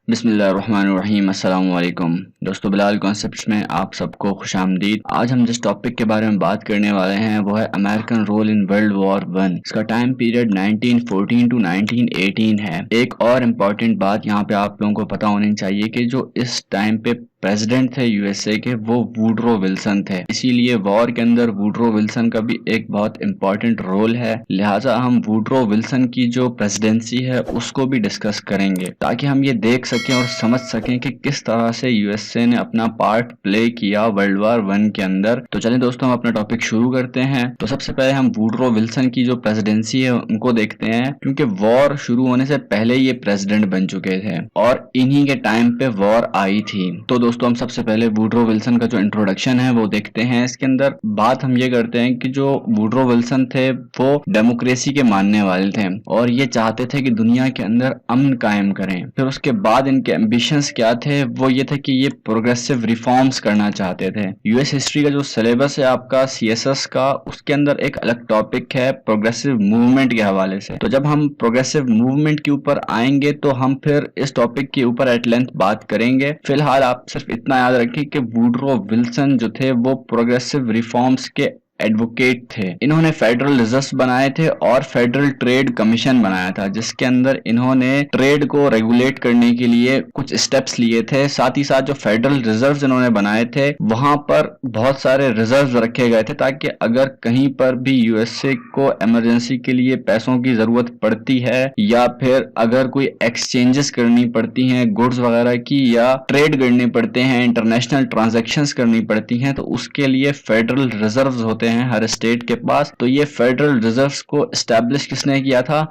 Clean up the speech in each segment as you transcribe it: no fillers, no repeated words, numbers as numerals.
बिस्मिल्लाहिर्रहमानिर्रहीम अस्सलाम वालेकुम दोस्तों, बिलाल कॉन्सेप्ट्स में आप सबको खुशामदीद। आज हम जिस टॉपिक के बारे में बात करने वाले हैं वो है American role in world war one. इसका टाइम पीरियड 1914 टू 1918 है। एक और इम्पॉर्टेंट बात यहाँ पे आप लोगों को पता होनी चाहिए कि जो इस टाइम पे प्रेसिडेंट थे यूएसए के वो वुडरो विल्सन थे, इसीलिए वॉर के अंदर वुडरो विल्सन का भी एक बहुत इंपॉर्टेंट रोल है। लिहाजा हम वुडरो विल्सन की जो प्रेसिडेंसी है उसको भी डिस्कस करेंगे ताकि हम ये देख सकें और समझ सकें कि किस तरह से यूएसए ने अपना पार्ट प्ले किया वर्ल्ड वॉर वन के अंदर। तो चलिए दोस्तों, हम अपना टॉपिक शुरू करते हैं। तो सबसे पहले हम वुडरो विल्सन की जो प्रेसिडेंसी है उनको देखते हैं, क्योंकि वॉर शुरू होने से पहले ये प्रेसिडेंट बन चुके थे और इन्हीं के टाइम पे वॉर आई थी। तो दोस्तों, हम सबसे पहले वुडरो विल्सन का जो इंट्रोडक्शन है वो देखते हैं। इसके अंदर बात हम ये करते हैं कि जो वुडरो विल्सन थे वो डेमोक्रेसी के मानने वाले थे और ये चाहते थे कि दुनिया के अंदर अमन कायम करें। फिर उसके बाद इनके एम्बिशंस क्या थे, वो ये थे कि ये प्रोग्रेसिव रिफॉर्म्स करना चाहते थे। यूएस हिस्ट्री का जो सिलेबस है आपका सीएसएस का, उसके अंदर एक अलग टॉपिक है प्रोग्रेसिव मूवमेंट के हवाले से। तो जब हम प्रोग्रेसिव मूवमेंट के ऊपर आएंगे तो हम फिर इस टॉपिक के ऊपर एट लेंथ बात करेंगे। फिलहाल आप सिर्फ इतना याद रखें कि वुडरो विल्सन जो थे वो प्रोग्रेसिव रिफॉर्म्स के एडवोकेट थे। इन्होंने फेडरल रिजर्व बनाए थे और फेडरल ट्रेड कमीशन बनाया था, जिसके अंदर इन्होंने ट्रेड को रेगुलेट करने के लिए कुछ स्टेप्स लिए थे। साथ ही साथ जो फेडरल रिजर्व इन्होंने बनाए थे वहां पर बहुत सारे रिजर्व रखे गए थे ताकि अगर कहीं पर भी यूएसए को इमरजेंसी के लिए पैसों की जरूरत पड़ती है या फिर अगर कोई एक्सचेंजेस करनी पड़ती हैं गुड्स वगैरह की या ट्रेड करने पड़ते हैं, इंटरनेशनल ट्रांजैक्शंस करनी पड़ती हैं, तो उसके लिए फेडरल रिजर्व्स होते हैं हर स्टेट के पास। तो ये फेडरल रिजर्व्स को एस्टैब्लिश किसने किया था?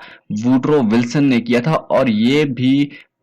वुडरो विल्सन ने किया था और ये भी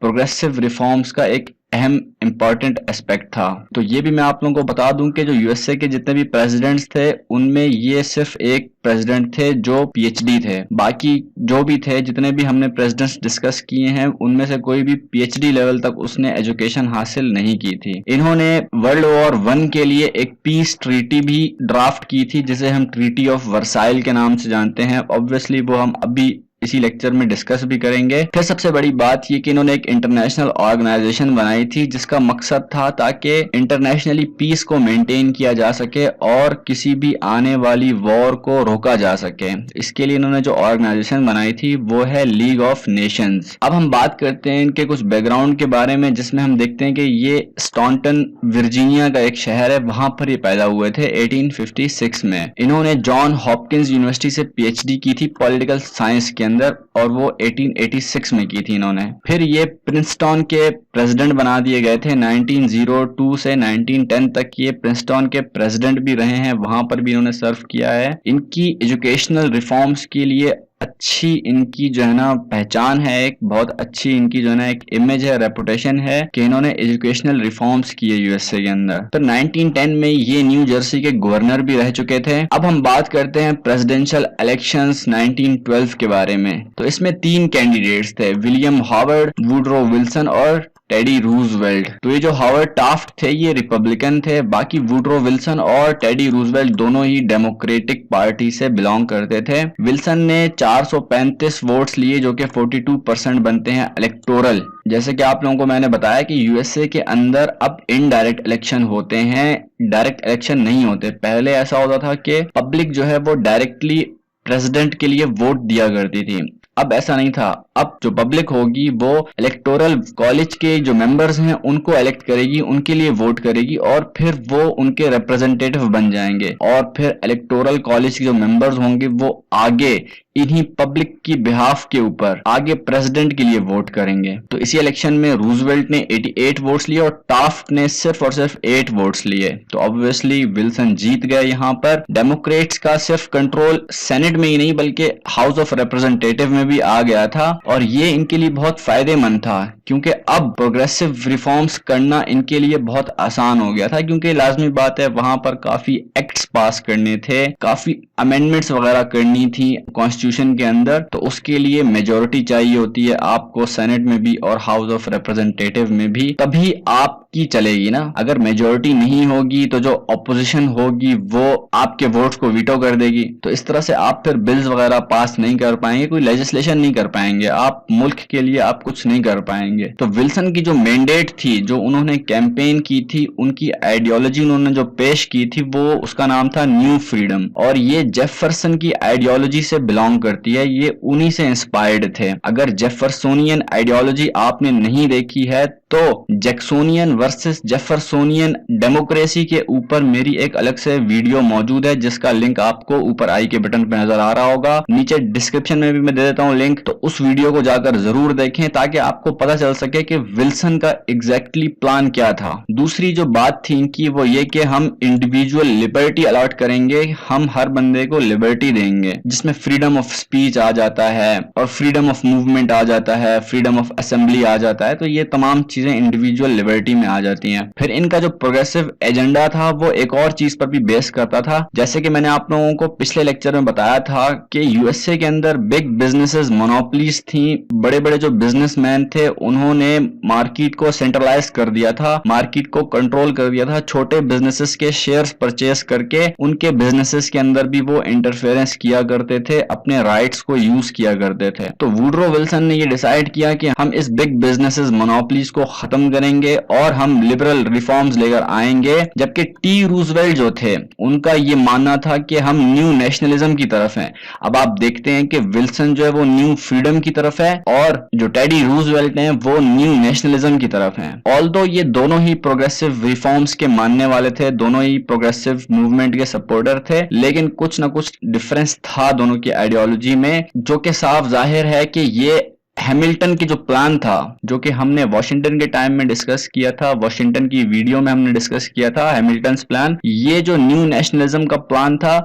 प्रोग्रेसिव रिफॉर्म्स का एक अहम इंपॉर्टेंट एस्पेक्ट था। तो ये भी मैं आप लोगों को बता दूं कि जो यूएसए के जितने भी प्रेसिडेंट्स थे उनमें ये सिर्फ एक प्रेसिडेंट थे जो पीएचडी थे। बाकी जो भी थे, जितने भी हमने प्रेसिडेंट्स डिस्कस किए हैं, उनमें से कोई भी पीएचडी लेवल तक उसने एजुकेशन हासिल नहीं की थी। इन्होंने वर्ल्ड वॉर वन के लिए एक पीस ट्रीटी भी ड्राफ्ट की थी जिसे हम ट्रीटी ऑफ वर्साइल के नाम से जानते हैं। ऑब्वियसली वो हम अभी इसी लेक्चर में डिस्कस भी करेंगे। फिर सबसे बड़ी बात ये कि इन्होंने एक इंटरनेशनल ऑर्गेनाइजेशन बनाई थी जिसका मकसद था ताकि इंटरनेशनली पीस को मेंटेन किया जा सके और किसी भी आने वाली वॉर को रोका जा सके। इसके लिए इन्होंने जो ऑर्गेनाइजेशन बनाई थी वो है लीग ऑफ नेशंस। अब हम बात करते हैं इनके कुछ बैकग्राउंड के बारे में, जिसमें हम देखते हैं कि ये स्टॉन्टन वर्जीनिया का एक शहर है, वहां पर ये पैदा हुए थे 1856 में। इन्होंने जॉन हॉपकिंस यूनिवर्सिटी से पीएचडी की थी पॉलिटिकल साइंस के अंदर और वो 1886 में की थी इन्होंने। फिर ये प्रिंसटन के प्रेसिडेंट बना दिए गए थे 1902 से 1910 तक। ये प्रिंसटन के प्रेसिडेंट भी रहे हैं, वहां पर भी इन्होंने सर्व किया है। इनकी एजुकेशनल रिफॉर्म्स के लिए अच्छी इनकी जो है ना पहचान है, एक बहुत अच्छी इनकी जो है ना एक इमेज है, रेपुटेशन है कि इन्होंने एजुकेशनल रिफॉर्म्स किए यूएसए के अंदर। तो 1910 में ये न्यू जर्सी के गवर्नर भी रह चुके थे। अब हम बात करते हैं प्रेसिडेंशियल इलेक्शंस 1912 के बारे में। तो इसमें 3 कैंडिडेट्स थे, विलियम हावर्ड, वुडरो विल्सन और टेडी रूजवेल्ट। तो ये जो हावर्ड टाफ्ट थे ये रिपब्लिकन थे, बाकी वुडरो विल्सन और टेडी रूजवेल्ट दोनों ही डेमोक्रेटिक पार्टी से बिलोंग करते थे। विल्सन ने 435 वोट्स लिए जो कि 42% बनते हैं इलेक्टोरल। जैसे कि आप लोगों को मैंने बताया कि यूएसए के अंदर अब इनडायरेक्ट इलेक्शन होते हैं, डायरेक्ट इलेक्शन नहीं होते। पहले ऐसा होता था कि पब्लिक जो है वो डायरेक्टली प्रेसिडेंट के लिए वोट दिया करती थी, अब ऐसा नहीं था। अब जो पब्लिक होगी वो इलेक्टोरल कॉलेज के जो मेंबर्स हैं उनको इलेक्ट करेगी, उनके लिए वोट करेगी और फिर वो उनके रिप्रेजेंटेटिव बन जाएंगे और फिर इलेक्टोरल कॉलेज के जो मेंबर्स होंगे वो आगे इन्हीं पब्लिक की बिहाफ के ऊपर आगे प्रेसिडेंट के लिए वोट करेंगे। तो इसी इलेक्शन में रूजवेल्ट ने 88 वोट्स लिए और टाफ्ट ने सिर्फ और सिर्फ 8 वोट्स लिए। तो ऑब्वियसली विल्सन जीत गए। यहाँ पर डेमोक्रेट्स का सिर्फ कंट्रोल सेनेट में ही नहीं बल्कि हाउस ऑफ रिप्रेजेंटेटिव में भी आ गया था और ये इनके लिए बहुत फायदेमंद था क्योंकि अब प्रोग्रेसिव रिफॉर्म्स करना इनके लिए बहुत आसान हो गया था, क्योंकि लाजमी बात है वहां पर काफी एक्ट्स पास करने थे, काफी अमेंडमेंट्स वगैरह करनी थी कॉन्स्टिट्यूशन के अंदर। तो उसके लिए मेजोरिटी चाहिए होती है आपको सेनेट में भी और हाउस ऑफ रिप्रेजेंटेटिव में भी, तभी आप आपकी चलेगी ना। अगर मेजोरिटी नहीं होगी तो जो ऑपोजिशन होगी वो आपके वोट्स को वीटो कर देगी, तो इस तरह से आप फिर बिल्स वगैरह पास नहीं कर पाएंगे, कोई लेजिस्लेशन नहीं कर पाएंगे, आप मुल्क के लिए आप कुछ नहीं कर पाएंगे। तो विल्सन की जो मैंडेट थी, जो उन्होंने कैंपेन की थी, उनकी आइडियोलॉजी उन्होंने जो पेश की थी, वो उसका नाम था न्यू फ्रीडम, और ये जेफरसन की आइडियोलॉजी से बिलोंग करती है, ये उन्हीं से इंस्पायर्ड थे। अगर जेफरसोनियन आइडियोलॉजी आपने नहीं देखी है तो जैक्सोनियन वर्सेस जेफरसोनियन डेमोक्रेसी के ऊपर मेरी एक अलग से वीडियो मौजूद है, जिसका लिंक आपको ऊपर आई के बटन पे नजर आ रहा होगा, नीचे डिस्क्रिप्शन में भी मैं दे देता हूं लिंक। तो उस वीडियो को जाकर जरूर देखें ताकि आपको पता चल सके कि विल्सन का एग्जैक्टली प्लान क्या था। दूसरी जो बात थी कि वो ये कि हम इंडिविजुअल लिबर्टी अलॉट करेंगे, हम हर बंदे को लिबर्टी देंगे, जिसमें फ्रीडम ऑफ स्पीच आ जाता है और फ्रीडम ऑफ मूवमेंट आ जाता है, फ्रीडम ऑफ असेंबली आ जाता है। तो ये तमाम चीजें इंडिविजुअल लिबर्टी में आ जाती हैं। फिर इनका जो प्रोग्रेसिव एजेंडा था वो एक और चीज पर भी बेस करता था, जैसे कि मैंने आप लोगों को पिछले लेक्चर में बताया था कि यूएसए के अंदर बिग बिजनेसेस मोनोपोलीज थी, बड़े बड़े जो बिजनेसमैन थे उन्होंने मार्केट को सेंट्रलाइज कर दिया था, मार्केट को कंट्रोल कर दिया था, छोटे बिजनेसेस के शेयर्स परचेस करके उनके बिजनेसेस के अंदर भी वो इंटरफेरेंस किया करते थे, अपने राइट्स को यूज किया करते थे। तो वुडरो विल्सन ने ये डिसाइड किया कि हम इस बिग बिजनेसेस मोनोपोलीज को खत्म करेंगे और हम लिबरल रिफॉर्म्स लेकर आएंगे। जबकि टी रूजवेल्ट जो थे उनका ये मानना था कि हम न्यू नेशनलिज्म की तरफ हैं। अब आप देखते हैं कि विल्सन जो है वो न्यू फ्रीडम की तरफ है और जो टेडी रूजवेल्ट हैं वो न्यू नेशनलिज्म की तरफ हैं। ऑल्दो ये दोनों ही प्रोग्रेसिव रिफॉर्म्स के मानने वाले थे, दोनों ही प्रोग्रेसिव मूवमेंट के सपोर्टर थे, लेकिन कुछ ना कुछ डिफरेंस था दोनों की आइडियोलॉजी में, जो कि साफ जाहिर है कि ये हैमिल्टन की जो प्लान था, जो कि हमने वॉशिंगटन के टाइम में डिस्कस किया था, वॉशिंगटन की वीडियो में हमने डिस्कस किया था हैमिल्टन्स प्लान, ये जो न्यू नेशनलिज्म का प्लान था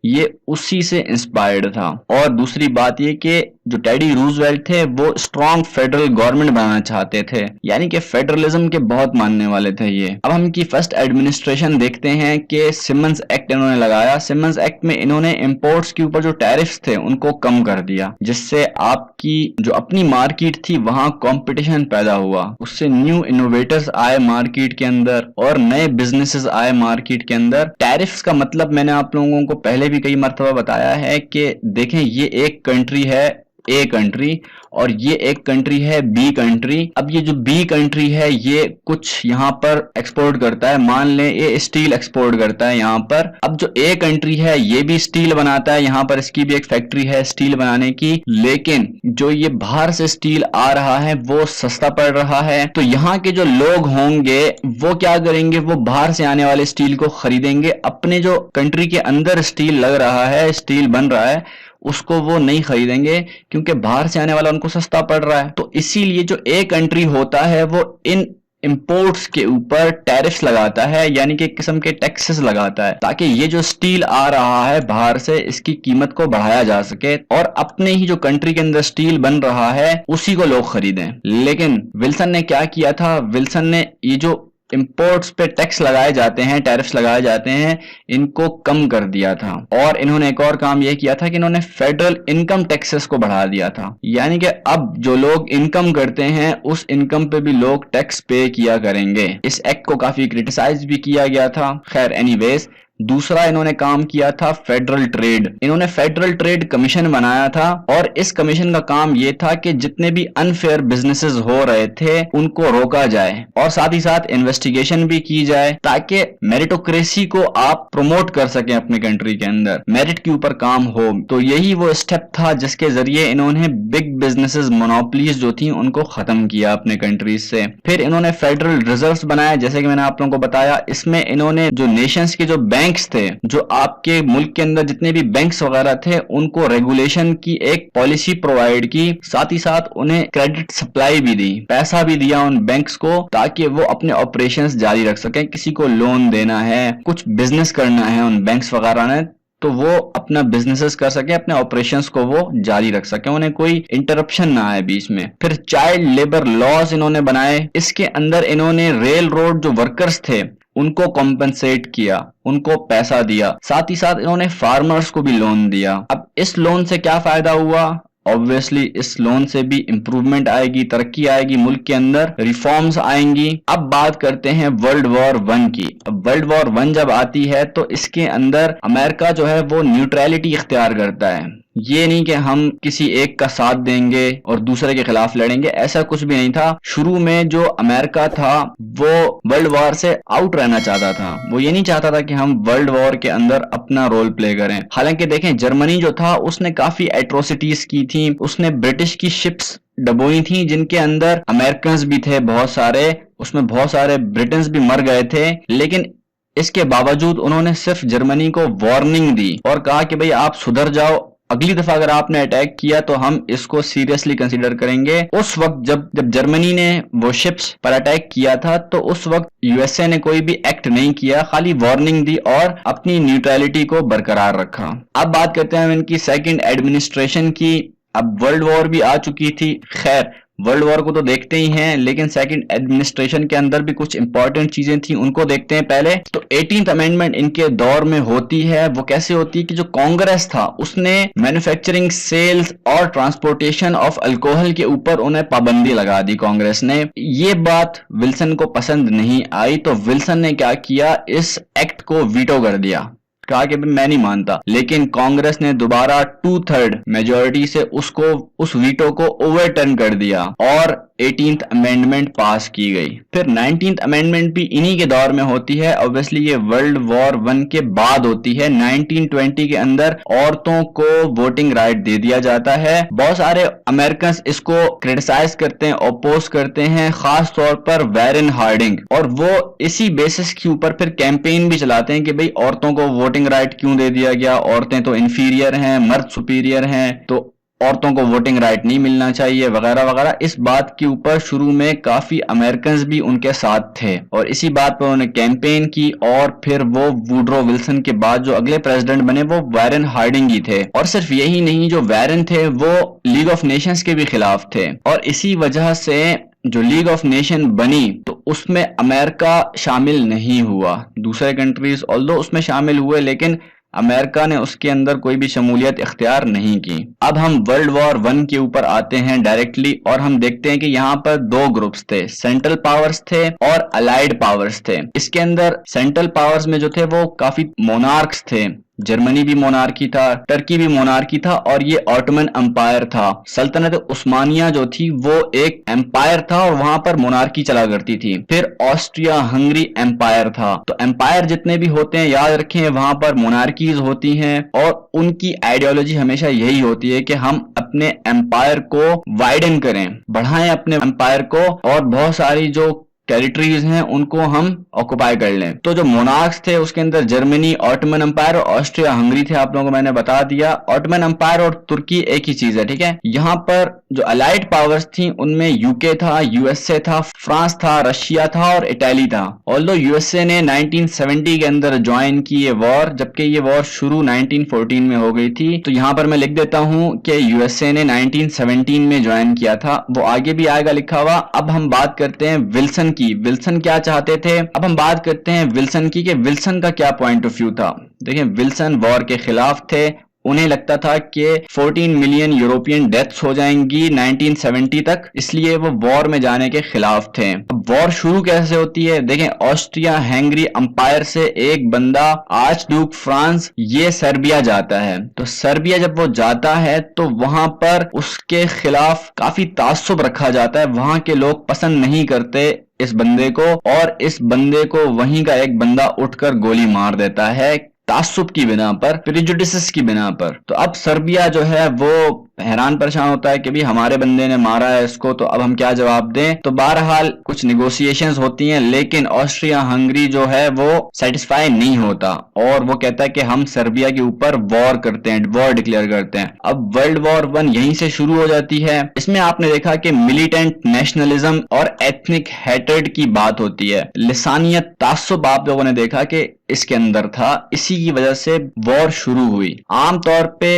ये उसी से इंस्पायर्ड था। और दूसरी बात ये कि जो टेडी रूजवेल्ट थे वो स्ट्रॉन्ग फेडरल गवर्नमेंट बनाना चाहते थे, यानी कि फेडरलिज्म के बहुत मानने वाले थे ये। अब हम इनकी फर्स्ट एडमिनिस्ट्रेशन देखते हैं कि सिमन्स एक्ट इन्होंने लगाया। सिमन्स एक्ट में इन्होंने इंपोर्ट्स के ऊपर जो टैरिफ्स थे उनको कम कर दिया, जिससे आपकी जो अपनी मार्केट थी वहां कंपटीशन पैदा हुआ, उससे न्यू इनोवेटर्स आए मार्केट के अंदर और नए बिजनेसेस आए मार्केट के अंदर। टैरिफ्स का मतलब मैंने आप लोगों को पहले भी कई मर्तबा बताया है कि देखें ये एक कंट्री है ए कंट्री और ये एक कंट्री है बी कंट्री। अब ये जो बी कंट्री है ये कुछ यहाँ पर एक्सपोर्ट करता है, मान लें ये स्टील एक्सपोर्ट करता है यहाँ पर। अब जो ए कंट्री है ये भी स्टील बनाता है, यहाँ पर इसकी भी एक फैक्ट्री है स्टील बनाने की, लेकिन जो ये बाहर से स्टील आ रहा है वो सस्ता पड़ रहा है। तो यहाँ के जो लोग होंगे वो क्या करेंगे, वो बाहर से आने वाले स्टील को खरीदेंगे, अपने जो कंट्री के अंदर स्टील लग रहा है, स्टील बन रहा है, उसको वो नहीं खरीदेंगे क्योंकि बाहर से आने वाला उनको सस्ता पड़ रहा है। तो इसीलिए जो ए कंट्री होता है वो इन इंपोर्ट्स के ऊपर टैरिफ्स लगाता है, यानी कि एक किस्म के टैक्सेस लगाता है, ताकि ये जो स्टील आ रहा है बाहर से इसकी कीमत को बढ़ाया जा सके और अपने ही जो कंट्री के अंदर स्टील बन रहा है उसी को लोग खरीदें। लेकिन विल्सन ने क्या किया था, विल्सन ने ये जो इंपोर्ट्स पे टैक्स लगाए जाते हैं, टैरिफ्स लगाए जाते हैं, इनको कम कर दिया था। और इन्होंने एक और काम यह किया था कि इन्होंने फेडरल इनकम टैक्सेस को बढ़ा दिया था, यानी कि अब जो लोग इनकम करते हैं उस इनकम पे भी लोग टैक्स पे किया करेंगे। इस एक्ट को काफी क्रिटिसाइज भी किया गया था। खैर एनीवेज, दूसरा इन्होंने काम किया था फेडरल ट्रेड। इन्होंने फेडरल ट्रेड कमीशन बनाया था और इस कमीशन का काम यह था कि जितने भी अनफेयर बिजनेसेस हो रहे थे उनको रोका जाए और साथ ही साथ इन्वेस्टिगेशन भी की जाए, ताकि मेरिटोक्रेसी को आप प्रमोट कर सकें अपने कंट्री के अंदर, मेरिट के ऊपर काम हो। तो यही वो स्टेप था जिसके जरिए इन्होंने बिग बिजनेसेस मोनोपोलीज जो थी उनको खत्म किया अपने कंट्रीज से। फिर इन्होंने फेडरल रिजर्व्स बनाए, जैसे कि मैंने आप लोगों को बताया। इसमें इन्होंने जो नेशंस के जो बैंक्स थे, जो आपके मुल्क के अंदर जितने भी बैंक्स वगैरह थे, उनको रेगुलेशन की एक पॉलिसी प्रोवाइड की, साथ ही साथ उन्हें क्रेडिट सप्लाई भी दी, पैसा भी दिया उन बैंक्स को, ताकि वो अपने ऑपरेशंस जारी रख सकें। किसी को लोन देना है, कुछ बिजनेस करना है उन बैंक्स वगैरह ने, तो वो अपना बिजनेसेस कर सके, अपने ऑपरेशंस को वो जारी रख सके, उन्हें कोई इंटरप्शन ना आए बीच में। फिर चाइल्ड लेबर लॉज इन्होंने बनाए। इसके अंदर इन्होंने रेल रोड जो वर्कर्स थे उनको कॉम्पेंसेट किया, उनको पैसा दिया, साथ ही साथ इन्होंने फार्मर्स को भी लोन दिया। अब इस लोन से क्या फायदा हुआ, ऑब्वियसली इस लोन से भी इंप्रूवमेंट आएगी, तरक्की आएगी, मुल्क के अंदर रिफॉर्म्स आएंगी। अब बात करते हैं वर्ल्ड वॉर वन की। अब वर्ल्ड वॉर वन जब आती है तो इसके अंदर अमेरिका जो है वो न्यूट्रलिटी इख्तियार करता है। ये नहीं कि हम किसी एक का साथ देंगे और दूसरे के खिलाफ लड़ेंगे, ऐसा कुछ भी नहीं था। शुरू में जो अमेरिका था वो वर्ल्ड वॉर से आउट रहना चाहता था, वो ये नहीं चाहता था कि हम वर्ल्ड वॉर के अंदर अपना रोल प्ले करें। हालांकि देखें, जर्मनी जो था उसने काफी एट्रोसिटीज की थी, उसने ब्रिटिश की शिप्स डबोई थी जिनके अंदर अमेरिकन्स भी थे बहुत सारे, उसमें बहुत सारे ब्रिटन्स भी मर गए थे। लेकिन इसके बावजूद उन्होंने सिर्फ जर्मनी को वार्निंग दी और कहा कि भाई आप सुधर जाओ, अगली दफा अगर आपने अटैक किया तो हम इसको सीरियसली कंसीडर करेंगे। उस वक्त जब जर्मनी ने वो शिप्स पर अटैक किया था तो उस वक्त यूएसए ने कोई भी एक्ट नहीं किया, खाली वार्निंग दी और अपनी न्यूट्रलिटी को बरकरार रखा। अब बात करते हैं इनकी सेकंड एडमिनिस्ट्रेशन की। अब वर्ल्ड वॉर भी आ चुकी थी, खैर वर्ल्ड वॉर को तो देखते ही हैं, लेकिन सेकंड एडमिनिस्ट्रेशन के अंदर भी कुछ इंपॉर्टेंट चीजें थी, उनको देखते हैं पहले। तो 18th अमेंडमेंट इनके दौर में होती है। वो कैसे होती है कि जो कांग्रेस था उसने मैन्युफैक्चरिंग, सेल्स और ट्रांसपोर्टेशन ऑफ अल्कोहल के ऊपर उन्हें पाबंदी लगा दी कांग्रेस ने। ये बात विल्सन को पसंद नहीं आई, तो विल्सन ने क्या किया, इस एक्ट को वीटो कर दिया, कहा कि मैं नहीं मानता। लेकिन कांग्रेस ने दोबारा 2/3 मेजोरिटी से उस वीटो को ओवरटर्न कर दिया और 18th अमेंडमेंट पास की गई। फिर 19th अमेंडमेंट भी इन्हीं के दौर में होती है। ऑब्वियसली ये वर्ल्ड वॉर वन के बाद होती है। 1920 के अंदर औरतों को वोटिंग राइट दे दिया जाता है। बहुत सारे अमेरिकन इसको क्रिटिसाइज करते हैं, ओपोज करते हैं, खास तौर पर वैरन हार्डिंग, और वो इसी बेसिस के ऊपर फिर कैंपेन भी चलाते हैं कि भाई औरतों को वोटिंग राइट क्यों दे दिया गया, औरतें तो इंफीरियर हैं, मर्द सुपीरियर हैं, तो औरतों को वोटिंग राइट नहीं मिलना चाहिए, वगैरह वगैरह। इस बात के ऊपर शुरू में काफी अमेरिकन्स भी उनके साथ थे और इसी बात पर उन्होंने कैंपेन की। और फिर वो वुडरो विल्सन के बाद जो अगले प्रेसिडेंट बने वो वैरन हार्डिंग ही थे। और सिर्फ यही नहीं, जो वैरन थे वो लीग ऑफ नेशंस के भी खिलाफ थे और इसी वजह से जो लीग ऑफ नेशन बनी तो उसमें अमेरिका शामिल नहीं हुआ। दूसरे कंट्रीज ऑल्दो उसमें शामिल हुए, लेकिन अमेरिका ने उसके अंदर कोई भी शमूलियत इख्तियार नहीं की। अब हम वर्ल्ड वॉर वन के ऊपर आते हैं डायरेक्टली और हम देखते हैं कि यहाँ पर दो ग्रुप्स थे, सेंट्रल पावर्स थे और अलाइड पावर्स थे। इसके अंदर सेंट्रल पावर्स में जो थे वो काफी मोनार्क्स थे। जर्मनी भी मोनार्की था, टर्की भी मोनार्की था और ये ऑटोमन एम्पायर था। सल्तनत उस्मानिया जो थी वो एक एम्पायर था और वहां पर मोनार्की चला करती थी। फिर ऑस्ट्रिया हंगरी एम्पायर था। तो एम्पायर जितने भी होते हैं याद रखें वहां पर मोनार्कीज होती हैं और उनकी आइडियोलॉजी हमेशा यही होती है कि हम अपने एम्पायर को वाइडन करें, बढ़ाएं अपने एम्पायर को और बहुत सारी जो टेरिटरीज हैं उनको हम ऑक्युपाई कर लें। तो जो मोनार्क्स थे उसके अंदर जर्मनी, ऑटोमन एम्पायर और ऑस्ट्रिया हंगरी थे। आप लोगों को मैंने बता दिया, ऑटोमन एम्पायर और तुर्की एक ही चीज है, ठीक है। यहाँ पर जो अलाइड पावर्स थी उनमें यूके था, यूएसए था, फ्रांस था, रशिया था और इटली था। ऑल्दो यूएसए ने 1970 के अंदर ज्वाइन की ये वॉर, जबकि ये वॉर शुरू 1914 में हो गई थी। तो यहाँ पर मैं लिख देता हूँ कि यूएसए ने 1917 में ज्वाइन किया था, वो आगे भी आएगा लिखा हुआ। अब हम बात करते हैं विल्सन की। विल्सन क्या चाहते थे? अब हम बात करते हैं विल्सन की कि विल्सन का क्या पॉइंट ऑफ व्यू था। देखिए, विल्सन वॉर के खिलाफ थे। उन्हें लगता था कि 14 मिलियन यूरोपियन डेथ्स हो जाएंगी 1970 तक, इसलिए वो वॉर में जाने के खिलाफ थे। अब वॉर शुरू कैसे होती है? देखें, ऑस्ट्रिया हंगरी एम्पायर से एक बंदा आर्च ड्यूक फ्रांस ये सर्बिया जाता है। तो सर्बिया जब वो जाता है तो वहां पर उसके खिलाफ काफी ताज्जुब रखा जाता है। वहां के लोग पसंद नहीं करते इस बंदे को और इस बंदे को वहीं का एक बंदा उठकर गोली मार देता है तासुब की बिना पर, प्रेजुडिसेस की बिना पर। तो अब सर्बिया जो है वो हैरान परेशान होता है कि भी हमारे बंदे ने मारा है इसको, तो अब हम क्या जवाब दें। तो बहरहाल कुछ निगोशिएशंस होती हैं, लेकिन ऑस्ट्रिया हंगरी जो है वो सेटिस्फाई नहीं होता और वो कहता है कि हम सर्बिया के ऊपर वॉर करते हैं, वॉर डिक्लेयर करते हैं। अब वर्ल्ड वॉर वन यहीं से शुरू हो जाती है। इसमें आपने देखा कि मिलिटेंट नेशनलिज्म और एथनिक हेट्रेड की बात होती है, लिसानियत, तासुब आप लोगों ने देखा कि इसके अंदर था। इसी की वजह से वॉर शुरू हुई। आमतौर पे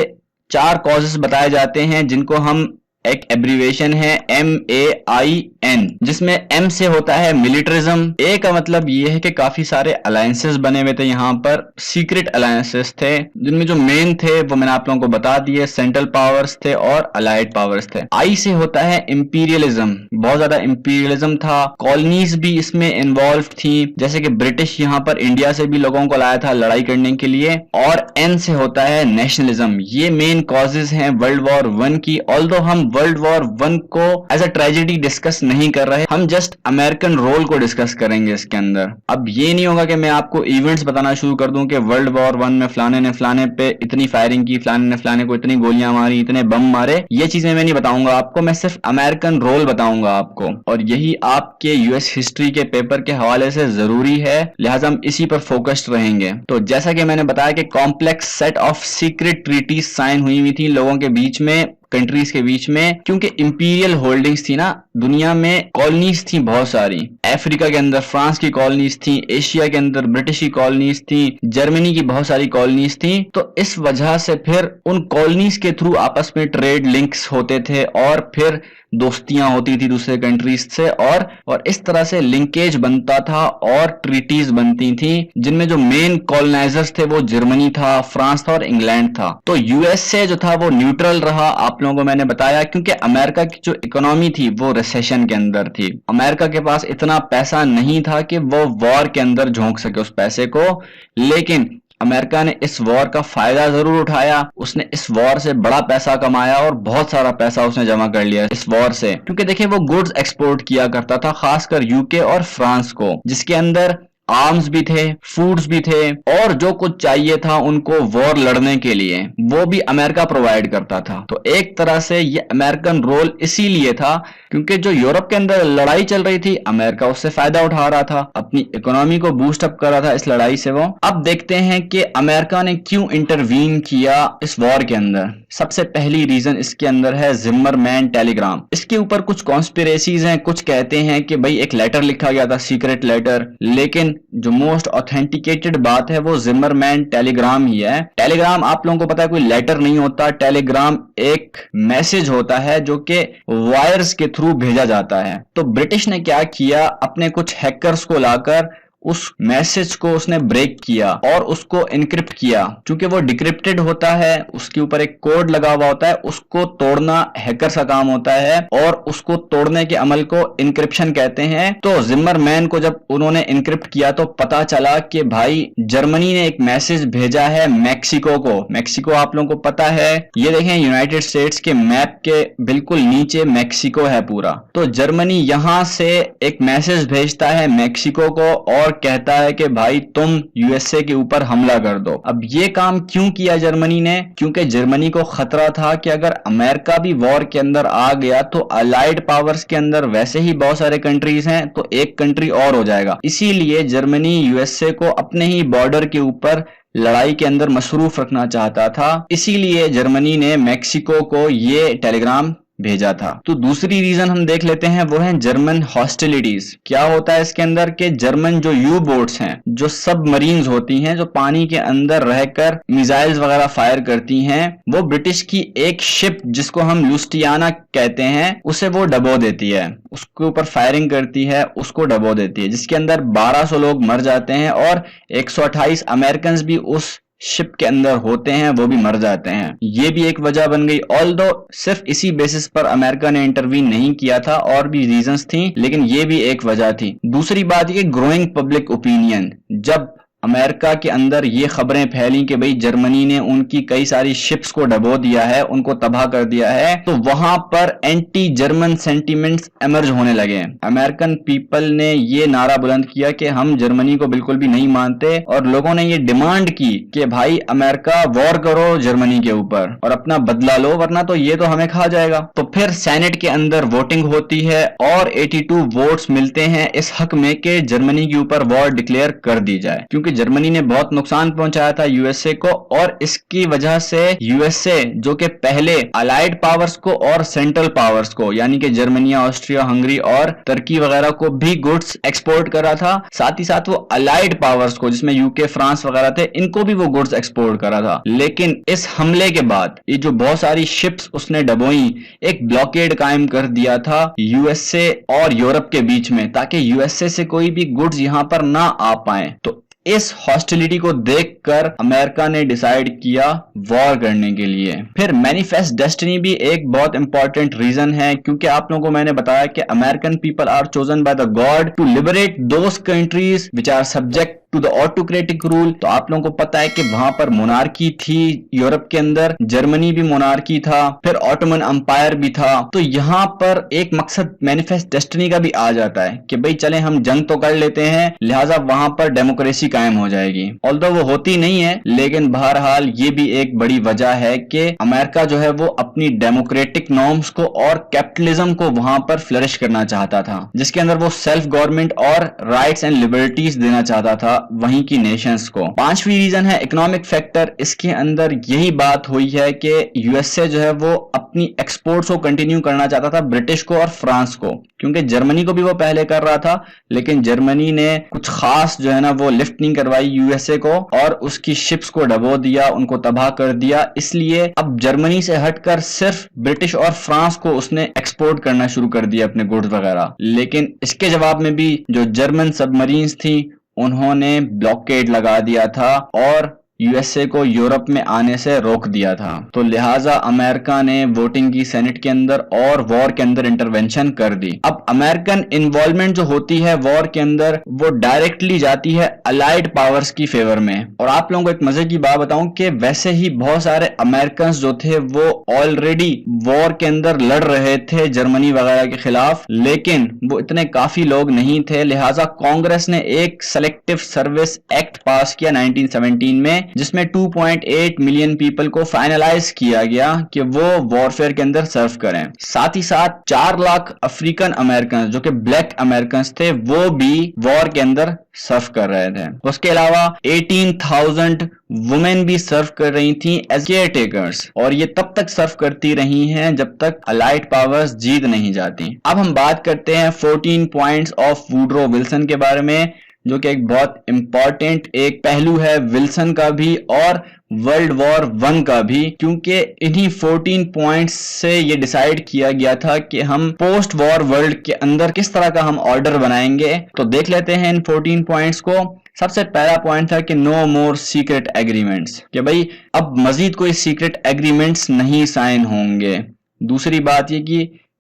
4 कॉजेस बताए जाते हैं जिनको हम एक एब्रीवेशन है MAIN, जिसमें M से होता है मिलिटरिज्म। A का मतलब ये है कि काफी सारे अलायंसेस बने हुए थे, यहाँ पर सीक्रेट अलायंसेस थे, जिनमें जो मेन थे वो मैंने आप लोगों को बता दिए, सेंट्रल पावर्स थे और अलाइड पावर्स थे। I से होता है इंपीरियलिज्म, बहुत ज्यादा इंपीरियलिज्म था, कॉलोनीज भी इसमें इन्वॉल्व थी, जैसे कि ब्रिटिश यहाँ पर इंडिया से भी लोगों को लाया था लड़ाई करने के लिए। और N से होता है नेशनलिज्म। ये मेन कॉजेज हैं वर्ल्ड वॉर 1 की। ऑल्दो हम वर्ल्ड वॉर 1 को एज अ ट्रेजेडी डिस्कस नहीं कर रहे, हम जस्ट अमेरिकन रोल को डिस्कस करेंगे इसके अंदर। अब ये नहीं होगा कि मैं आपको इवेंट्स बताना शुरू कर दूं कि वर्ल्ड वॉर 1 में फलाने ने फलाने पे इतनी फायरिंग की, फलाने ने फलाने को इतनी गोलियां मारी, इतने बम मारे। ये चीजें मैं नहीं बताऊंगा आपको, मैं सिर्फ अमेरिकन रोल बताऊंगा आपको, और यही आपके यूएस हिस्ट्री के पेपर के हवाले से जरूरी है, लिहाजा हम इसी पर फोकस्ड रहेंगे। तो जैसा कि मैंने बताया कि complex set of secret treaties sign हुई हुई थी लोगों के बीच में, कंट्रीज के बीच में, क्योंकि इंपीरियल होल्डिंग्स थी ना दुनिया में, कॉलोनीज थी बहुत सारी। अफ्रीका के अंदर फ्रांस की कॉलोनीज थी, एशिया के अंदर ब्रिटिश की कॉलोनीज थी, जर्मनी की बहुत सारी कॉलोनीज थी। तो इस वजह से फिर उन कॉलोनीज के थ्रू आपस में ट्रेड लिंक्स होते थे और फिर दोस्तियां होती थी दूसरे कंट्रीज से, और इस तरह से लिंकेज बनता था और ट्रीटीज बनती थी, जिनमें जो मेन कॉलोनाइजर्स थे वो जर्मनी था, फ्रांस था और इंग्लैंड था। तो यूएसए जो था वो न्यूट्रल रहा, आप लोगों को मैंने बताया, क्योंकि अमेरिका की जो इकोनॉमी थी वो रिसेशन के अंदर थी। अमेरिका के पास इतना पैसा नहीं था कि वो वॉर के अंदर झोंक सके उस पैसे को, लेकिन अमेरिका ने इस वॉर का फायदा जरूर उठाया। उसने इस वॉर से बड़ा पैसा कमाया और बहुत सारा पैसा उसने जमा कर लिया इस वॉर से, क्योंकि देखिए वो गुड्स एक्सपोर्ट किया करता था, खासकर यूके और फ्रांस को, जिसके अंदर आर्म्स भी थे, फूड्स भी थे, और जो कुछ चाहिए था उनको वॉर लड़ने के लिए वो भी अमेरिका प्रोवाइड करता था। तो एक तरह से ये अमेरिकन रोल इसीलिए था क्योंकि जो यूरोप के अंदर लड़ाई चल रही थी, अमेरिका उससे फायदा उठा रहा था, अपनी इकोनॉमी को बूस्ट अप कर रहा था इस लड़ाई से वो। अब देखते हैं कि अमेरिका ने क्यों इंटरवीन किया इस वॉर के अंदर। सबसे पहली रीजन इसके अंदर है जिमरमैन टेलीग्राम। इसके ऊपर कुछ कॉन्स्पिरेसीज हैं, कुछ कहते हैं कि भाई एक लेटर लिखा गया था, सीक्रेट लेटर, लेकिन जो मोस्ट ऑथेंटिकेटेड बात है वो जिमरमैन टेलीग्राम ही है। टेलीग्राम आप लोगों को पता है कोई लेटर नहीं होता, टेलीग्राम एक मैसेज होता है जो कि वायर्स के थ्रू भेजा जाता है। तो ब्रिटिश ने क्या किया, अपने कुछ हैकर्स को लाकर उस मैसेज को उसने ब्रेक किया और उसको इनक्रिप्ट किया। क्योंकि वो डिक्रिप्टेड होता है, उसके ऊपर एक कोड लगा हुआ होता है, उसको तोड़ना हैकर्स का काम होता है और उसको तोड़ने के अमल को इनक्रिप्शन कहते हैं। तो जिमरमैन को जब उन्होंने इनक्रिप्ट किया तो पता चला कि भाई जर्मनी ने एक मैसेज भेजा है मैक्सिको को। मैक्सिको आप लोगों को पता है, ये देखें यूनाइटेड स्टेट्स के मैप के बिल्कुल नीचे मैक्सिको है पूरा। तो जर्मनी यहां से एक मैसेज भेजता है मैक्सिको को और कहता है कि भाई तुम यूएसए के ऊपर हमला कर दो। अब ये काम क्यों किया जर्मनी ने? क्योंकि जर्मनी को खतरा था कि अगर अमेरिका भी वॉर के अंदर आ गया तो अलाइड पावर्स के अंदर वैसे ही बहुत सारे कंट्रीज हैं, तो एक कंट्री और हो जाएगा। इसीलिए जर्मनी यूएसए को अपने ही बॉर्डर के ऊपर लड़ाई के अंदर मसरूफ रखना चाहता था। इसीलिए जर्मनी ने मैक्सिको को ये टेलीग्राम भेजा था। तो दूसरी रीजन हम देख लेते हैं, वो है जर्मन हॉस्टिलिटीज। क्या होता है इसके अंदर के जर्मन जो यू बोट्स हैं, जो सबमरीन्स होती हैं, जो पानी के अंदर रहकर मिसाइल्स वगैरह फायर करती हैं, वो ब्रिटिश की एक शिप जिसको हम लुस्टियाना कहते हैं उसे वो डबो देती है, उसके ऊपर फायरिंग करती है, उसको डबो देती है, जिसके अंदर 1200 लोग मर जाते हैं और 128 अमेरिकन भी उस शिप के अंदर होते हैं, वो भी मर जाते हैं। ये भी एक वजह बन गई। ऑल्दो सिर्फ इसी बेसिस पर अमेरिका ने इंटरवीन नहीं किया था, और भी रीजंस थी, लेकिन ये भी एक वजह थी। दूसरी बात ये ग्रोइंग पब्लिक ओपिनियन, जब अमेरिका के अंदर ये खबरें फैली कि भाई जर्मनी ने उनकी कई सारी शिप्स को डबो दिया है, उनको तबाह कर दिया है, तो वहां पर एंटी जर्मन सेंटीमेंट्स एमर्ज होने लगे। अमेरिकन पीपल ने ये नारा बुलंद किया कि हम जर्मनी को बिल्कुल भी नहीं मानते, और लोगों ने ये डिमांड की कि भाई अमेरिका वॉर करो जर्मनी के ऊपर और अपना बदला लो, वरना तो ये तो हमें खा जाएगा। तो फिर सेनेट के अंदर वोटिंग होती है और 82 वोट्स मिलते हैं इस हक में कि जर्मनी के ऊपर वॉर डिक्लेयर कर दी जाए, क्योंकि क्योंकि जर्मनी ने बहुत नुकसान पहुंचाया था यूएसए को, और इसकी वजह से यूएसए जो कि पहले अलाइड पावर्स को और सेंट्रल पावर्स को यानी कि जर्मनी, ऑस्ट्रिया, हंगरी और तुर्की वगैरह को भी गुड्स एक्सपोर्ट कर रहा था, साथ ही साथ वो अलाइड पावर्स को जिसमें यूके, फ्रांस वगैरह थे, इनको भी वो गुड्स एक्सपोर्ट कर रहा था। लेकिन इस हमले के बाद ये जो बहुत सारी शिप्स उसने डबोई, एक ब्लॉकेड कायम कर दिया था यूएसए और यूरोप के बीच में, ताकि यूएसए से कोई भी गुड्स यहां पर ना आ पाए। तो इस हॉस्टिलिटी को देखकर अमेरिका ने डिसाइड किया वॉर करने के लिए। फिर मैनिफेस्ट डेस्टिनी भी एक बहुत इंपॉर्टेंट रीजन है, क्योंकि आप लोगों को मैंने बताया कि American people are chosen by the God to liberate those countries which are subject to the autocratic rule. तो आप लोगों को पता है कि वहां पर मोनार्की थी यूरोप के अंदर, जर्मनी भी मोनार्की था, फिर ऑटोमन अंपायर भी था। तो यहां पर एक मकसद मैनिफेस्ट डेस्टिनी का भी आ जाता है कि भाई चले हम जंग तो कर लेते हैं, लिहाजा वहां पर डेमोक्रेसी कायम हो जाएगी। ऑल्दो वो होती नहीं है, लेकिन बहरहाल ये भी एक बड़ी वजह है कि अमेरिका जो है वो अपनी डेमोक्रेटिक नॉर्म्स को और कैपिटलिज्म को वहां पर फ्लरिश करना चाहता था, जिसके अंदर वो सेल्फ गवर्नमेंट और राइट्स एंड लिबर्टीज देना चाहता था वहीं की नेशंस को। पांचवी रीजन है इकोनॉमिक फैक्टर। इसके अंदर यही बात हुई है कि यूएसए जो है वो अपनी एक्सपोर्ट्स को कंटिन्यू करना चाहता था ब्रिटिश को और फ्रांस को, क्योंकि जर्मनी को भी वो पहले कर रहा था, लेकिन जर्मनी ने कुछ खास जो है ना वो लिफ्ट नहीं करवाई यूएसए को और उसकी शिप्स को डबो दिया, उनको तबाह कर दिया। इसलिए अब जर्मनी से हटकर सिर्फ ब्रिटिश और फ्रांस को उसने एक्सपोर्ट करना शुरू कर दिया अपने गुड्स वगैरह। लेकिन इसके जवाब में भी जो जर्मन सबमरीन्स थी उन्होंने ब्लॉकेड लगा दिया था और यूएसए को यूरोप में आने से रोक दिया था। तो लिहाजा अमेरिका ने वोटिंग की सेनेट के अंदर और वॉर के अंदर इंटरवेंशन कर दी। अब अमेरिकन इन्वॉल्वमेंट जो होती है वॉर के अंदर वो डायरेक्टली जाती है अलाइड पावर्स की फेवर में। और आप लोगों को एक मजे की बात बताऊं कि वैसे ही बहुत सारे अमेरिकन जो थे वो ऑलरेडी वॉर के अंदर लड़ रहे थे जर्मनी वगैरह के खिलाफ, लेकिन वो इतने काफी लोग नहीं थे। लिहाजा कांग्रेस ने एक सेलेक्टिव सर्विस एक्ट पास किया 1917 में, जिसमें 2.8 मिलियन पीपल को फाइनलाइज किया गया कि वो वॉरफेयर के अंदर सर्व करें। साथ ही साथ 4 लाख अफ्रीकन अमेरिकन जो कि ब्लैक अमेरिकन थे वो भी वॉर के अंदर सर्व कर रहे थे। उसके अलावा 18,000 वुमेन भी सर्व कर रही थी एज केयर टेकर्स, और ये तब तक सर्व करती रही हैं जब तक अलाइड पावर्स जीत नहीं जाती। अब हम बात करते हैं 14 पॉइंट्स ऑफ वुड्रो विल्सन के बारे में, जो कि एक बहुत इंपॉर्टेंट एक पहलू है विल्सन का भी और वर्ल्ड वॉर 1 का भी, क्योंकि इन्हीं 14 पॉइंट्स से ये डिसाइड किया गया था कि हम पोस्ट वॉर वर्ल्ड के अंदर किस तरह का हम ऑर्डर बनाएंगे। तो देख लेते हैं इन 14 पॉइंट्स को। सबसे पहला पॉइंट था कि नो मोर सीक्रेट एग्रीमेंट्स, कि भाई अब मजीद कोई सीक्रेट एग्रीमेंट्स नहीं साइन होंगे। दूसरी बात ये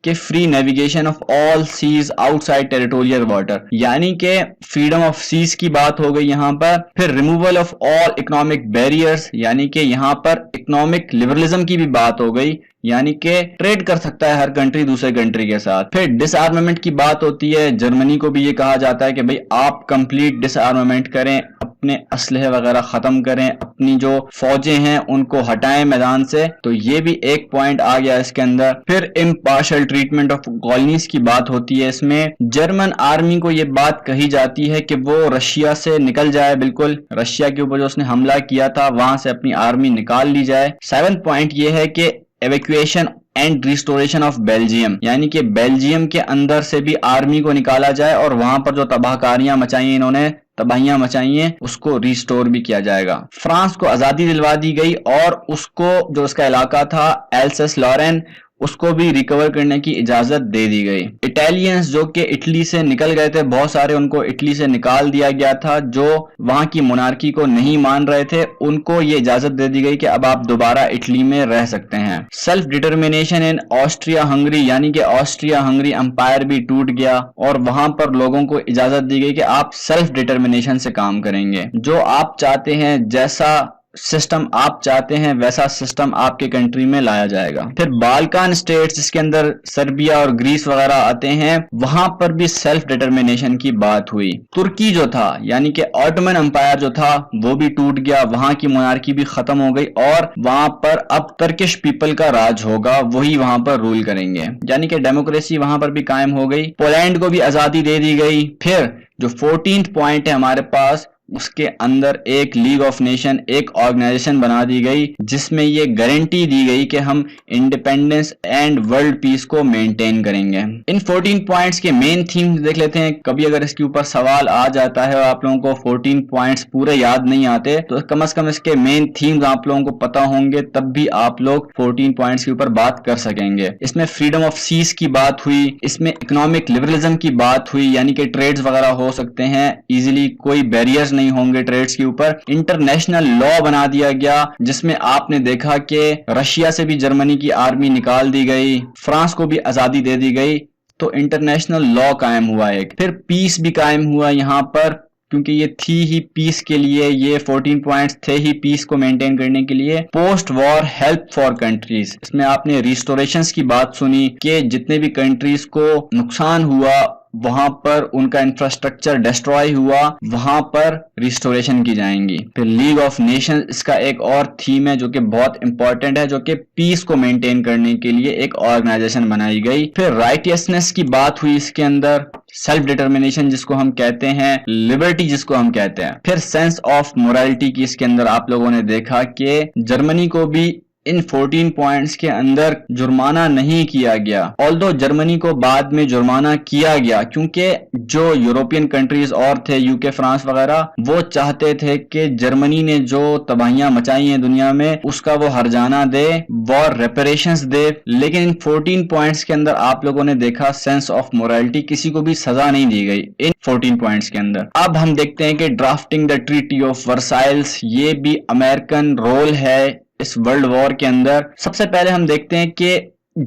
कि free navigation of all seas outside territorial water, यानी कि फ्रीडम ऑफ सीज की बात हो गई यहाँ पर। फिर removal of all economic barriers, यानी कि यहाँ पर इकोनॉमिक लिबरलिज्म की भी बात हो गई, यानी कि ट्रेड कर सकता है हर कंट्री दूसरे कंट्री के साथ। फिर डिसआर्मामेंट की बात होती है, जर्मनी को भी ये कहा जाता है कि भाई आप कंप्लीट डिसआर्मामेंट करें, अपने असलहे वगैरह खत्म करें, अपनी जो फौजें हैं उनको हटाएं मैदान से। तो ये भी एक पॉइंट आ गया इसके अंदर। फिर इम्पार्शियल ट्रीटमेंट ऑफ कॉलोनीज की बात होती है इसमें। जर्मन आर्मी को ये बात कही जाती है कि वो रशिया से निकल जाए, बिल्कुल रशिया के ऊपर जो उसने हमला किया था वहां से अपनी आर्मी निकाल ली जाए। 7th पॉइंट ये है कि एवेक्यूएशन एंड रिस्टोरेशन ऑफ बेल्जियम, यानी कि बेल्जियम के अंदर से भी आर्मी को निकाला जाए और वहां पर जो तबाहकारियां मचाई इन्होंने, तबाहियां मचाई हैं, उसको रिस्टोर भी किया जाएगा। फ्रांस को आजादी दिलवा दी गई और उसको जो उसका इलाका था एल्सेस लॉरेन उसको भी रिकवर करने की इजाजत दे दी गई। इटालियंस जो कि इटली से निकल गए थे बहुत सारे, उनको इटली से निकाल दिया गया था। जो वहां की मोनार्की को नहीं मान रहे थे उनको ये इजाजत दे दी गई कि अब आप दोबारा इटली में रह सकते हैं। Self determination in Austria Hungary, यानी कि ऑस्ट्रिया हंगरी अंपायर भी टूट गया और वहां पर लोगों को इजाजत दी गई कि आप सेल्फ डिटर्मिनेशन से काम करेंगे, जो आप चाहते हैं, जैसा सिस्टम आप चाहते हैं वैसा सिस्टम आपके कंट्री में लाया जाएगा। फिर बाल्कान स्टेट्स जिसके अंदर सर्बिया और ग्रीस वगैरह आते हैं, वहां पर भी सेल्फ डिटर्मिनेशन की बात हुई। तुर्की जो था यानी कि ऑटोमन एम्पायर जो था वो भी टूट गया, वहां की मोनार्की भी खत्म हो गई और वहां पर अब टर्किश पीपल का राज होगा, वही वहां पर रूल करेंगे, यानी कि डेमोक्रेसी वहां पर भी कायम हो गई। पोलैंड को भी आजादी दे दी गई। फिर जो 14th पॉइंट है हमारे पास उसके अंदर एक लीग ऑफ नेशन, एक ऑर्गेनाइजेशन बना दी गई जिसमें ये गारंटी दी गई कि हम इंडिपेंडेंस एंड वर्ल्ड पीस को मेंटेन करेंगे। इन 14 पॉइंट्स के मेन थीम्स देख लेते हैं। कभी अगर इसके ऊपर सवाल आ जाता है और आप लोगों को 14 पॉइंट्स पूरे याद नहीं आते तो कम से कम इसके मेन थीम्स आप लोगों को पता होंगे, तब भी आप लोग 14 पॉइंट्स के ऊपर बात कर सकेंगे। इसमें फ्रीडम ऑफ सीज की बात हुई, इसमें इकोनॉमिक लिबरलिज्म की बात हुई, यानी कि ट्रेड्स वगैरह हो सकते हैं इजीली, कोई बैरियर्स नहीं होंगे ट्रेड्स के ऊपर। इंटरनेशनल लॉ बना दिया गया जिसमें आपने देखा कि रशिया से भी जर्मनी की आर्मी निकाल दी गई, फ्रांस को भी आजादी दे दी गई, तो इंटरनेशनल लॉ कायम हुआ एक। फिर पीस भी कायम हुआ यहाँ पर, क्योंकि ये थी ही पीस के लिए, ये 14 पॉइंट्स थे ही पीस को मेंटेन करने के लिए। Post war help for countries, इसमें आपने रिस्टोरेशंस की बात सुनी कि जितने भी कंट्रीज को नुकसान हुआ वहां पर उनका इंफ्रास्ट्रक्चर डिस्ट्रॉय हुआ, वहां पर रिस्टोरेशन की जाएंगी। फिर लीग ऑफ नेशंस इसका एक और थीम है जो कि बहुत इंपॉर्टेंट है, जो कि पीस को मेंटेन करने के लिए एक ऑर्गेनाइजेशन बनाई गई। फिर राइटियसनेस की बात हुई इसके अंदर, सेल्फ डिटर्मिनेशन जिसको हम कहते हैं, लिबर्टी जिसको हम कहते हैं। फिर सेंस ऑफ मोरालिटी की इसके अंदर आप लोगों ने देखा कि जर्मनी को भी इन 14 पॉइंट्स के अंदर जुर्माना नहीं किया गया, ऑल्दो जर्मनी को बाद में जुर्माना किया गया क्योंकि जो यूरोपियन कंट्रीज और थे, यूके, फ्रांस वगैरह, वो चाहते थे कि जर्मनी ने जो तबाहियां मचाई हैं दुनिया में उसका वो हर्जाना दे, वॉर रेपरेशंस दे। लेकिन इन 14 पॉइंट्स के अंदर आप लोगों ने देखा सेंस ऑफ मोरालिटी, किसी को भी सजा नहीं दी गई इन 14 पॉइंट्स के अंदर। अब हम देखते हैं कि drafting the treaty of Versailles, ये भी अमेरिकन रोल है इस वर्ल्ड वॉर के अंदर। सबसे पहले हम देखते हैं कि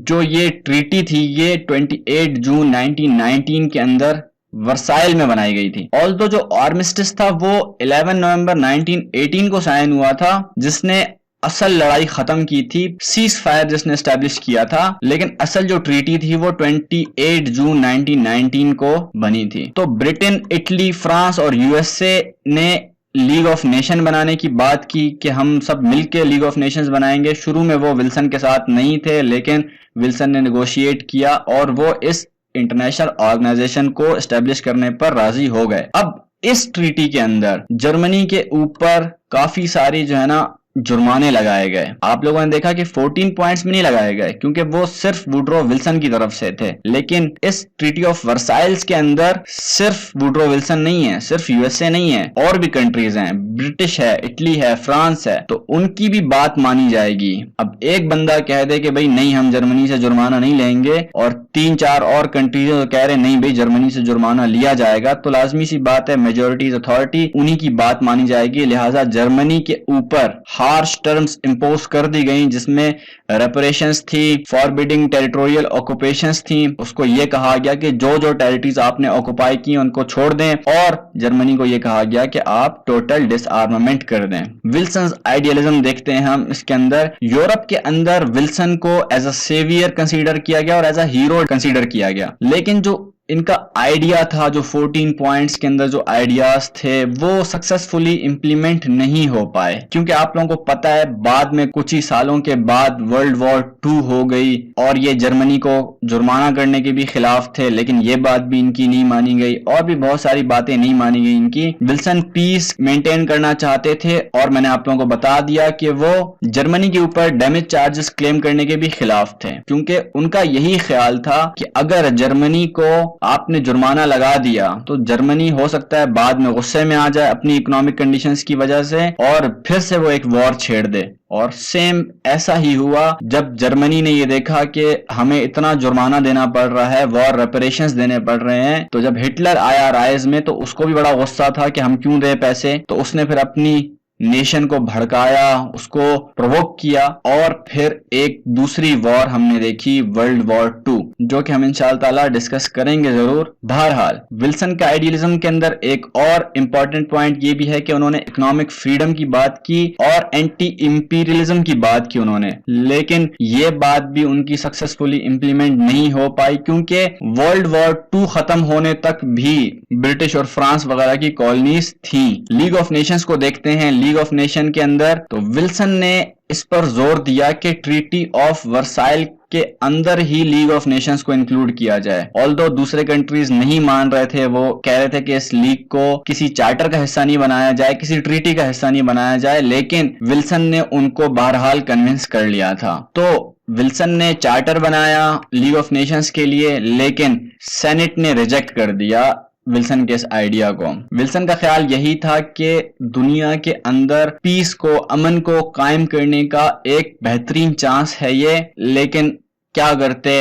जो ये ट्रीटी थी ये 28 जून 1919 के अंदर वर्साइल में बनाई गई थी। ऑल्दो जो आर्मिस्टिस था वो 11 नवंबर 1918 को साइन हुआ था, जिसने असल लड़ाई खत्म की थी, सीज फायर जिसने एस्टेब्लिश किया था, लेकिन असल जो ट्रीटी थी वो 28 जून 1919 को बनी थी। तो ब्रिटेन, इटली, फ्रांस और यूएसए ने लीग ऑफ नेशन बनाने की बात की कि हम सब मिलकर लीग ऑफ नेशंस बनाएंगे। शुरू में वो विल्सन के साथ नहीं थे, लेकिन विल्सन ने नेगोशिएट किया और वो इस इंटरनेशनल ऑर्गेनाइजेशन को एस्टेब्लिश करने पर राजी हो गए। अब इस ट्रीटी के अंदर जर्मनी के ऊपर काफी सारी जो है ना जुर्माने लगाए गए। आप लोगों ने देखा कि 14 पॉइंट्स में नहीं लगाए गए क्योंकि वो सिर्फ वुड्रो विल्सन की तरफ से थे, लेकिन इस ट्रीटी ऑफ वर्साइल्स के अंदर सिर्फ वुड्रो विल्सन नहीं है, सिर्फ यूएसए नहीं है, और भी कंट्रीज हैं, ब्रिटिश है, इटली है, फ्रांस है, तो उनकी भी बात मानी जाएगी। अब एक बंदा कह दे कि भाई नहीं हम जर्मनी से जुर्माना नहीं लेंगे और 3-4 और कंट्रीज कह रहे नहीं भाई जर्मनी से जुर्माना लिया जाएगा, तो लाजमी सी बात है मेजोरिटीज अथॉरिटी उन्हीं की बात मानी जाएगी। लिहाजा जर्मनी के ऊपर हार्श टर्म्स इंपोज कर दी गई जिसमें रेपरेशंस थी, फॉरबिडिंग टेरिटोरियल ऑक्यूपेशंस थी। उसको यह कहा गया कि जो जो टेरिटरीज आपने ऑक्युपाई की उनको छोड़ दें, और जर्मनी को यह कहा गया कि आप टोटल डिसआर्मामेंट कर दें। विल्सन आइडियलिज्म देखते हैं हम इसके अंदर। यूरोप के अंदर विल्सन को एज अ सेवियर कंसीडर किया गया और एज अ हीरो कंसीडर किया गया, लेकिन जो इनका आइडिया था, जो 14 पॉइंट्स के अंदर जो आइडियाज थे वो सक्सेसफुली इंप्लीमेंट नहीं हो पाए, क्योंकि आप लोगों को पता है बाद में कुछ ही सालों के बाद वर्ल्ड वॉर 2 हो गई और ये जर्मनी को जुर्माना करने के भी खिलाफ थे, लेकिन ये बात भी इनकी नहीं मानी गई और भी बहुत सारी बातें नहीं मानी गई इनकी। विल्सन पीस मेंटेन करना चाहते थे और मैंने आप लोगों को बता दिया कि वो जर्मनी के ऊपर डैमेज चार्जेस क्लेम करने के भी खिलाफ थे, क्योंकि उनका यही ख्याल था कि अगर जर्मनी को आपने जुर्माना लगा दिया तो जर्मनी हो सकता है बाद में गुस्से में आ जाए अपनी इकोनॉमिक कंडीशंस की वजह से और फिर से वो एक वॉर छेड़ दे। और सेम ऐसा ही हुआ जब जर्मनी ने ये देखा कि हमें इतना जुर्माना देना पड़ रहा है, वॉर रेपरेशंस देने पड़ रहे हैं, तो जब हिटलर आया राइज में तो उसको भी बड़ा गुस्सा था कि हम क्यों दे पैसे, तो उसने फिर अपनी नेशन को भड़काया, उसको प्रोवोक किया और फिर एक दूसरी वॉर हमने देखी, वर्ल्ड वॉर 2, जो कि हम इंशाअल्लाह ताला डिस्कस करेंगे जरूर। बहरहाल विल्सन का आइडियलिज्म के अंदर एक और इंपॉर्टेंट पॉइंट ये भी है कि उन्होंने इकोनॉमिक फ्रीडम की बात की और एंटी इंपीरियलिज्म की बात की उन्होंने, लेकिन ये बात भी उनकी सक्सेसफुली इंप्लीमेंट नहीं हो पाई क्योंकि वर्ल्ड वॉर 2 खत्म होने तक भी ब्रिटिश और फ्रांस वगैरह की कॉलोनीज थी। लीग ऑफ नेशंस को देखते हैं। लीग ऑफ नेशन के अंदर तो विल्सन ने इस पर जोर दिया कि ट्रीटी ऑफ वर्साइल के अंदर ही लीग ऑफ नेशंस को इंक्लूड किया जाए। ऑल्दो दूसरे कंट्रीज नहीं मान रहे थे, वो कह रहे थे कि इस लीग को किसी चार्टर का हिस्सा नहीं बनाया जाए, किसी ट्रीटी का हिस्सा नहीं बनाया जाए, लेकिन विल्सन ने उनको बहरहाल कन्विंस कर लिया था। तो विल्सन ने चार्टर बनाया लीग ऑफ नेशंस के लिए, लेकिन सेनेट ने रिजेक्ट कर दिया विल्सन के इस आइडिया को। विल्सन का ख्याल यही था कि दुनिया के अंदर पीस को, अमन को कायम करने का एक बेहतरीन चांस है ये, लेकिन क्या करते,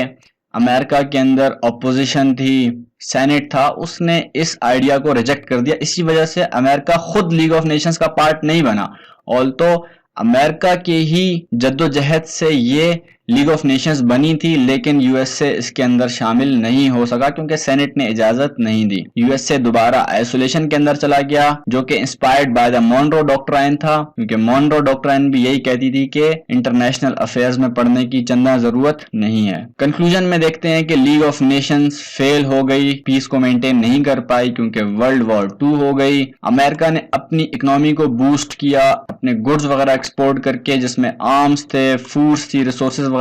अमेरिका के अंदर ऑपोजिशन थी, सेनेट था, उसने इस आइडिया को रिजेक्ट कर दिया। इसी वजह से अमेरिका खुद लीग ऑफ नेशंस का पार्ट नहीं बना। ऑल्दो अमेरिका के ही जद्दोजहद से ये लीग ऑफ नेशंस बनी थी, लेकिन यूएसए इसके अंदर शामिल नहीं हो सका क्योंकि सेनेट ने इजाजत नहीं दी। यूएसए दोबारा आइसोलेशन के अंदर चला गया, जो कि inspired by the Monroe doctrine था, क्योंकि मॉनरो डॉक्ट्राइन भी यही कहती थी कि इंटरनेशनल अफेयर्स में पढ़ने की चंदा जरूरत नहीं है। कंक्लूजन में देखते हैं कि लीग ऑफ नेशंस फेल हो गई, पीस को मेंटेन नहीं कर पाई क्योंकि वर्ल्ड वॉर 2 हो गई। अमेरिका ने अपनी इकोनॉमी को बूस्ट किया अपने गुड्स वगैरह एक्सपोर्ट करके, जिसमें आर्म्स थे, फूड्स थी, रिसोर्सेज वगैरह,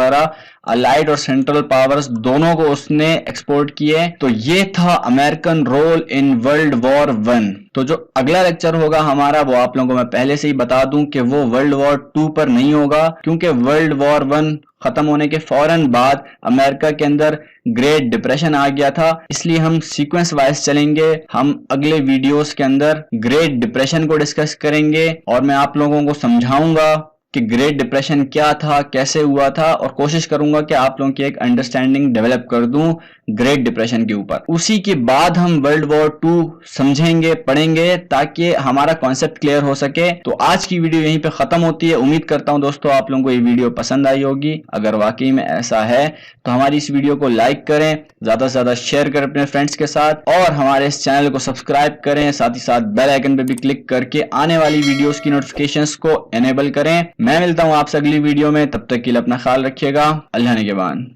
अलाइड और सेंट्रल पावर्स दोनों को उसने एक्सपोर्ट किए। तो ये था American role in world war 1। तो जो अगला लेक्चर होगा हमारा, वो आप लोगों को मैं पहले से ही बता दूं कि वो वर्ल्ड वॉर 2 पर नहीं होगा, क्योंकि वर्ल्ड वॉर 1 खत्म होने के फौरन बाद अमेरिका के अंदर ग्रेट डिप्रेशन आ गया था। इसलिए हम सीक्वेंस वाइज चलेंगे। हम अगले वीडियोस के अंदर ग्रेट डिप्रेशन को डिस्कस करेंगे और मैं आप लोगों को समझाऊंगा कि ग्रेट डिप्रेशन क्या था, कैसे हुआ था, और कोशिश करूंगा कि आप लोगों की एक अंडरस्टैंडिंग डेवलप कर दूं ग्रेट डिप्रेशन के ऊपर। उसी के बाद हम वर्ल्ड वॉर 2 समझेंगे, पढ़ेंगे, ताकि हमारा कॉन्सेप्ट क्लियर हो सके। तो आज की वीडियो यहीं पे खत्म होती है। उम्मीद करता हूं दोस्तों आप लोगों को ये वीडियो पसंद आई होगी। अगर वाकई में ऐसा है तो हमारी इस वीडियो को लाइक करें, ज्यादा से ज्यादा शेयर करें अपने फ्रेंड्स के साथ, और हमारे इस चैनल को सब्सक्राइब करें। साथ ही साथ बेल आइकन पे भी क्लिक करके आने वाली वीडियोस की नोटिफिकेशंस को एनेबल करें। मैं मिलता हूं आपसे अगली वीडियो में, तब तक के लिए अपना ख्याल रखिएगा। अल्लाह ने के बाद।